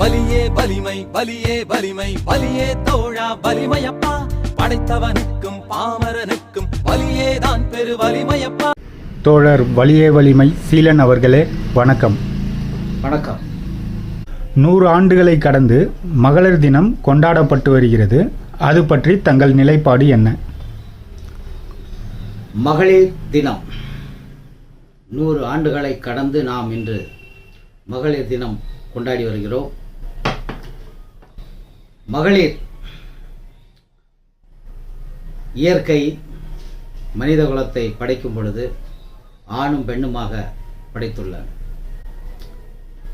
வலியே வலிமை வலியே வலிமை வலியே தோழா வலிமையப்பா, படைத்தவனுக்கும் பாமரனுக்கும் வலியேதான் பெரு வலிமையப்பா. தோழர் வலியே வலிமை சீலன் அவர்களே வணக்கம். வணக்கம். 100 ஆண்டுகளை கடந்து மகளிர் தினம் கொண்டாடப்பட்டு வருகிறது. அது பற்றி தங்கள் நிலைப்பாடு என்ன? மகளிர் தினம் 100 ஆண்டுகளை கடந்து நாம் இன்று மகளிர் தினம் கொண்டாடி வருகிறோம். மகளிர் இயற்கை மனித குலத்தை படைக்கும் பொழுது ஆணும் பெண்ணுமாக படைத்துள்ளார்.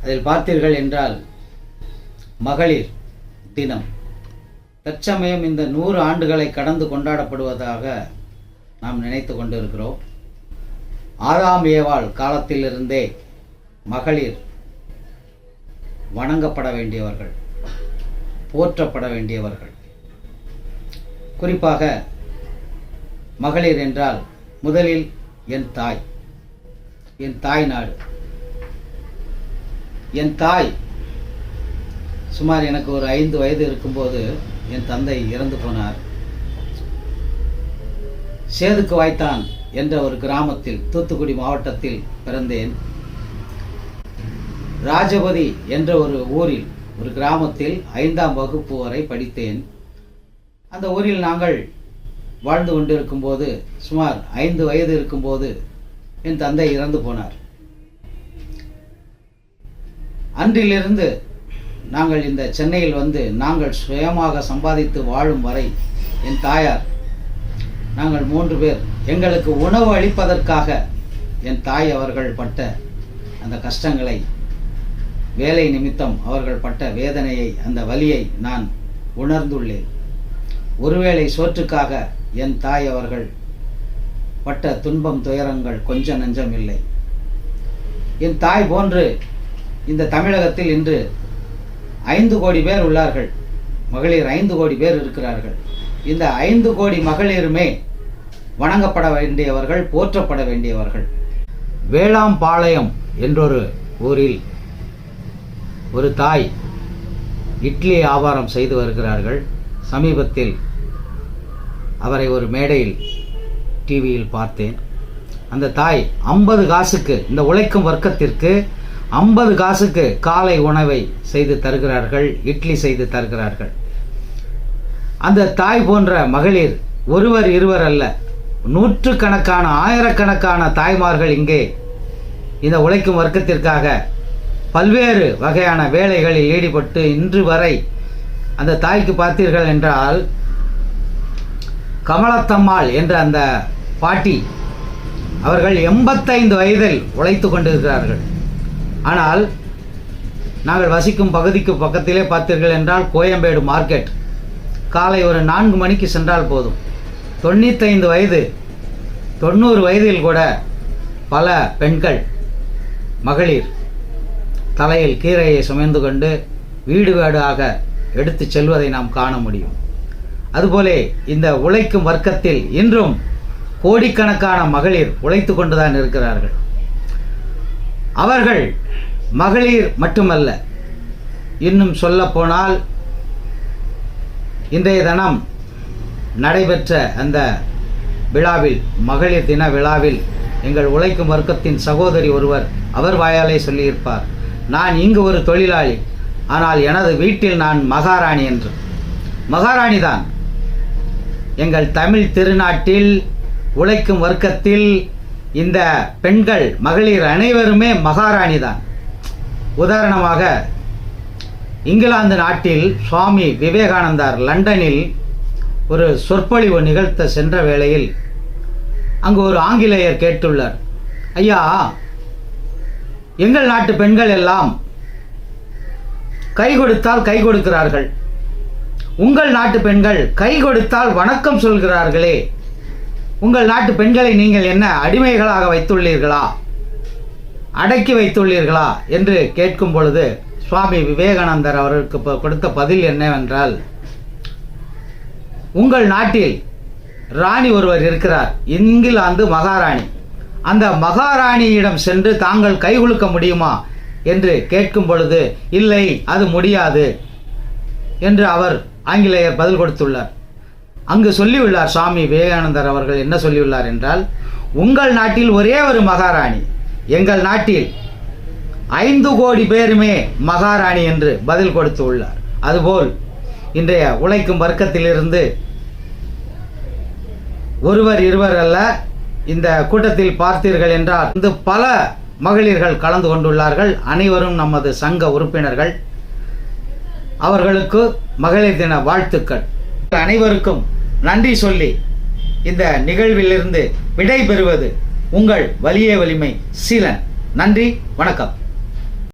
அதில் பார்த்தீர்கள் என்றால் மகளிர் தினம் தற்சமயம் இந்த 100 ஆண்டுகளை கடந்து கொண்டாடப்படுவதாக நாம் நினைத்து கொண்டிருக்கிறோம். ஆதாம் ஏவாள் காலத்திலிருந்தே மகளிர் வணங்கப்பட வேண்டியவர்கள், போற்றப்பட வேண்டியவர்கள். குறிப்பாக மகளிர் என்றால் முதலில் என் தாய், என் தாய் நாடு. என் தாய் சுமார் எனக்கு ஒரு 5 வயது இருக்கும்போது என் தந்தை இறந்து போனார். சேதுக்கு வாய்த்தான் என்ற ஒரு கிராமத்தில், தூத்துக்குடி மாவட்டத்தில் பிறந்தேன். ராஜபதி என்ற ஒரு ஊரில், ஒரு கிராமத்தில் 5ஆம் வகுப்பு வரை படித்தேன். அந்த ஊரில் நாங்கள் வாழ்ந்து கொண்டிருக்கும் போது, சுமார் 5 வயது இருக்கும்போது என் தந்தை இறந்து போனார். அன்றிலிருந்து நாங்கள் இந்த சென்னையில் வந்து நாங்கள் சுயமாக சம்பாதித்து வாழும் வரை என் தாயார், நாங்கள் 3 பேர், எங்களுக்கு உணவு அளிப்பதற்காக என் தாய் அவர்கள் பட்ட அந்த கஷ்டங்களை, வேலை நிமித்தம் அவர்கள் பட்ட வேதனையை, அந்த வலியை நான் உணர்ந்துள்ளேன். ஒருவேளை சோற்றுக்காக என் தாய் அவர்கள் பட்ட துன்பம் துயரங்கள் கொஞ்சம் நஞ்சம் இல்லை. என் தாய் போன்று இந்த தமிழகத்தில் இன்று 5 கோடி பேர் உள்ளார்கள். மகளிர் 5 கோடி பேர் இருக்கிறார்கள். இந்த 5 கோடி மகளிருமே வணங்கப்பட வேண்டியவர்கள், போற்றப்பட வேண்டியவர்கள். வேளாம்பாளையம் என்றொரு ஊரில் ஒரு தாய் இட்லி வியாபாரம் செய்து வருகிறார்கள். சமீபத்தில் அவரை ஒரு மேடையில் டிவியில் பார்த்தேன். அந்த தாய் 50 காசுக்கு, இந்த உழைக்கும் வர்க்கத்திற்கு 50 காசுக்கு காலை உணவை செய்து தருகிறார்கள், இட்லி செய்து தருகிறார்கள். அந்த தாய் போன்ற மகளிர் ஒருவர் இருவர் அல்ல, 100கணக்கான ஆயிரக்கணக்கான தாய்மார்கள் இங்கே இந்த உழைக்கும் வர்க்கத்திற்காக பல்வேறு வகையான வேலைகளில் ஈடுபட்டு இன்று வரை, அந்த தாய்க்கு பார்த்தீர்கள் என்றால் கமலத்தம்மாள் என்ற அந்த பாட்டி அவர்கள் 85 வயதில் உழைத்து கொண்டிருக்கிறார்கள். ஆனால் நாங்கள் வசிக்கும் பகுதிக்கு பக்கத்திலே பார்த்தீர்கள் என்றால் கோயம்பேடு மார்க்கெட், காலை ஒரு 4 மணிக்கு சென்றால் போதும், 95 வயது 90 வயதில் கூட பல பெண்கள், மகளிர் தலையில் கீரையை சுமந்து கொண்டு வீடு வீடாக எடுத்து செல்வதை நாம் காண முடியும். அதுபோலே இந்த உழைக்கும் வர்க்கத்தில் இன்றும் கோடிக்கணக்கான மகளிர் உழைத்து கொண்டுதான் இருக்கிறார்கள். அவர்கள் மகளிர் மட்டுமல்ல, இன்னும் சொல்ல போனால் இன்றைய தினம் நடைபெற்ற அந்த விழாவில், மகளிர் தின விழாவில், எங்கள் உழைக்கும் வர்க்கத்தின் சகோதரி ஒருவர் அவர் வாயாலே சொல்லியிருப்பார், நான் இங்கு ஒரு தொழிலாளி, ஆனால் எனது வீட்டில் நான் மகாராணி என்று. மகாராணி தான். எங்கள் தமிழ் திருநாட்டில் உழைக்கும் வர்க்கத்தில் இந்த பெண்கள், மகளிர் அனைவருமே மகாராணி தான். உதாரணமாக இங்கிலாந்து நாட்டில் சுவாமி விவேகானந்தர் லண்டனில் ஒரு சொற்பொழிவு நிகழ்த்த சென்ற வேளையில் அங்கு ஒரு ஆங்கிலேயர் கேட்டுள்ளார், ஐயா, எங்கள் நாட்டு பெண்கள் எல்லாம் கை கொடுத்தால் கை கொடுக்கிறார்கள், உங்கள் நாட்டு பெண்கள் கை கொடுத்தால் வணக்கம் சொல்கிறார்களே, உங்கள் நாட்டு பெண்களை நீங்கள் என்ன அடிமைகளாக வைத்துள்ளீர்களா, அடக்கி வைத்துள்ளீர்களா என்று கேட்கும் பொழுது சுவாமி விவேகானந்தர் அவருக்கு கொடுத்த பதில் என்னவென்றால், உங்கள் நாட்டில் ராணி ஒருவர் இருக்கிறார், இங்கிலாந்து மகாராணி. அந்த மகாராணியிடம் சென்று தாங்கள் கை குலுக்க முடியுமா? என்று கேட்கும் பொழுது இல்லை, அது முடியாது என்று அவர் ஆங்கிலேயர் பதில் கொடுத்துள்ளார். அங்கு சொல்லியுள்ளார் சுவாமி விவேகானந்தர் அவர்கள் என்ன சொல்லியுள்ளார் என்றால், உங்கள் நாட்டில் ஒரே ஒரு மகாராணி, எங்கள் நாட்டில் 5 கோடி பேருமே மகாராணி என்று பதில் கொடுத்து உள்ளார். அதுபோல் இன்றைய உழைக்கும் வர்க்கத்திலிருந்து ஒருவர் இருவர் அல்ல, இந்த கூட்டத்தில் பார்த்தீர்கள் என்றால் இந்த பல மகளிர்கள் கலந்து கொண்டுள்ளார்கள். அனைவரும் நமது சங்க உறுப்பினர்கள். அவர்களுக்கு மகளிர் தின வாழ்த்துக்கள். அனைவருக்கும் நன்றி சொல்லி இந்த நிகழ்விலிருந்து விடை பெறுவது உங்கள் வலியே வலிமை சீலன். நன்றி, வணக்கம்.